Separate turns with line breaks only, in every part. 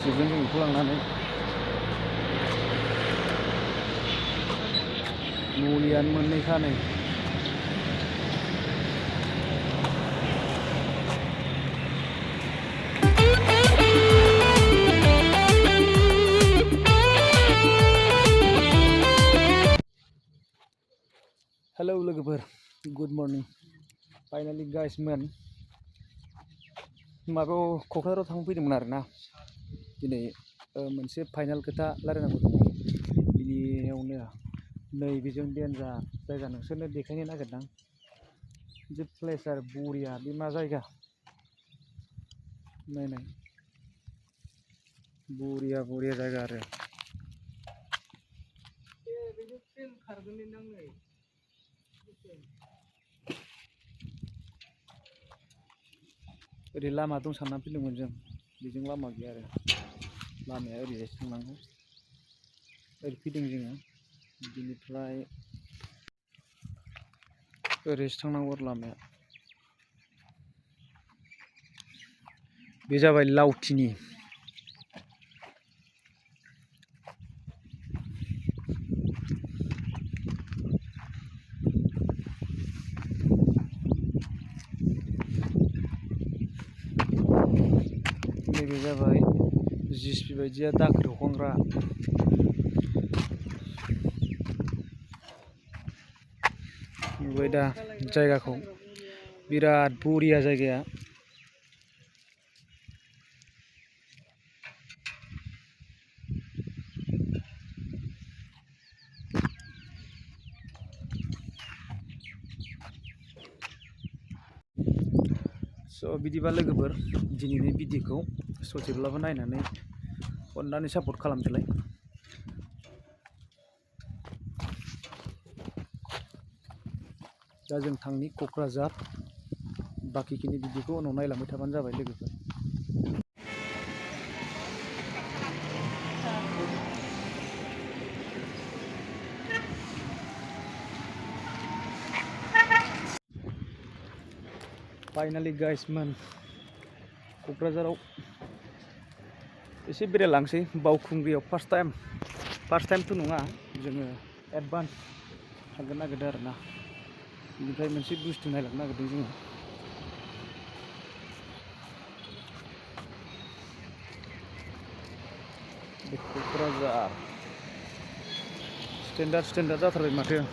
लागायसिगोन जों बेखौ लांनानै मुलियानो मोननैखा नै हेलौ लोगोफोर गुड मर्निं फाइनालि गाइस मेन माबायाव क'क्राझाराव थांफैदोंमोन आरोना दिनै मोनसे फाइनाल खोथा रायलायनांगौ दं बिनियावनो नै बेजों डेन्जार जायगा नोंसोरनो देखायनो नागिरदां जे प्लेस आरो बरिया बे मा जायगा नायनाय बरिया बरिया जायगा आरो बेजों ट्रेन खारगोन नों नै ओरै लामा दं सानना फैदोंमोन जों बेजों लामा गैया आरो लामाया ओरैजायसो थांनांगौ ओरै फैदों जोङो बिनिफ्राय ओरैसो थांनांगौ आरो लामाया बे जाबाय लावथिनि नैबे जाबाय जिसिपि बायदिया दाखोर हखांग्रा नुबाय दा जायगाखौ बिराद बरिया जायगाया स' बिदिबा लोगोफोर दिनैनि भिडिअखौ ससेब्लाबो नायनानै अननानै सापर्ट खालामदोलाय दा जों थांनि क'क्राझार बाखिखिनि भिडिअखौ उनाव नायलांबाय थाबानो जाबाय लोगोफोर फाइनालि गाइस मोन क'क्राझाराव एसे बेरायलांसै बावखुंग्रियाव फार्स्ट टाइमथ' नङा जोङो एडभान्स थांनो नागिरदों आरोना बेनिफ्राय मोनसे बुस्थु नायलांनो नागिरदों जोङो बे क'क्राझार स्टेन्डार्ड जाथारबाय माथो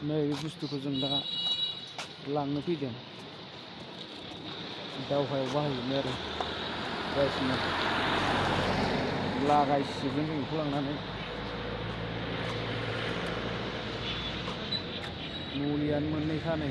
नै बे बुस्थुखौ जों दा लांनो फैदों दावहायाव बाहायनो आरो गासिनो लागायसिगोन जों बेखौ लांनानै मुलियानो मोननैखा नै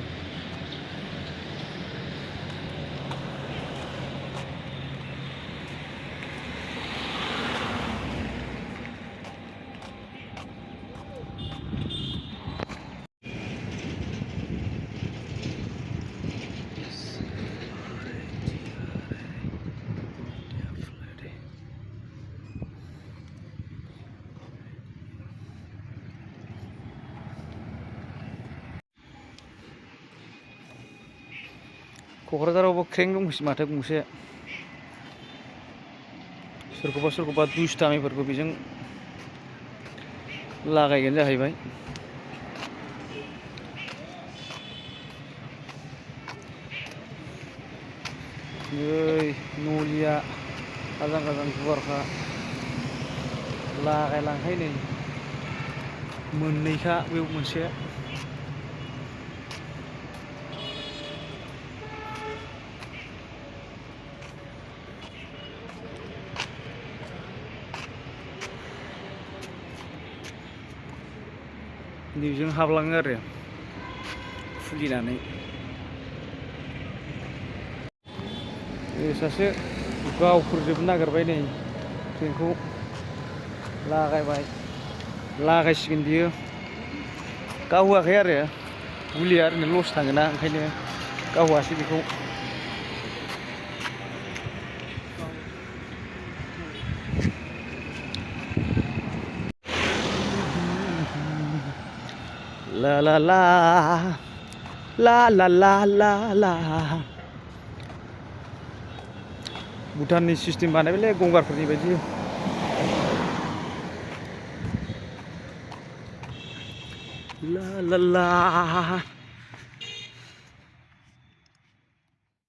क'क्राझारावबो क्रें दंसै माथो गंसे सोरखौबा दुष्टामिफोरखौ बेजों लागायगोन जाहैबाय नै नलिया आजां गुवारखा लागायलांहाय नै मोननैखा बेयाव मोनसे नैजों हाबलाङो आरो खुलिनानै सासे गावफोरजोबनो नागिरबाय नै ट्रेनखौ लागायसिगोन बियो गावहोआखै आरो गुलिया ओरैनो लस थाङोना ओंखायनो गावहोआसै बेखौ ला ला ला ला ला ला ला ला भुटाननि सिस्टेम बानायबायलै गंगारफोरनि बायदि ला ला ला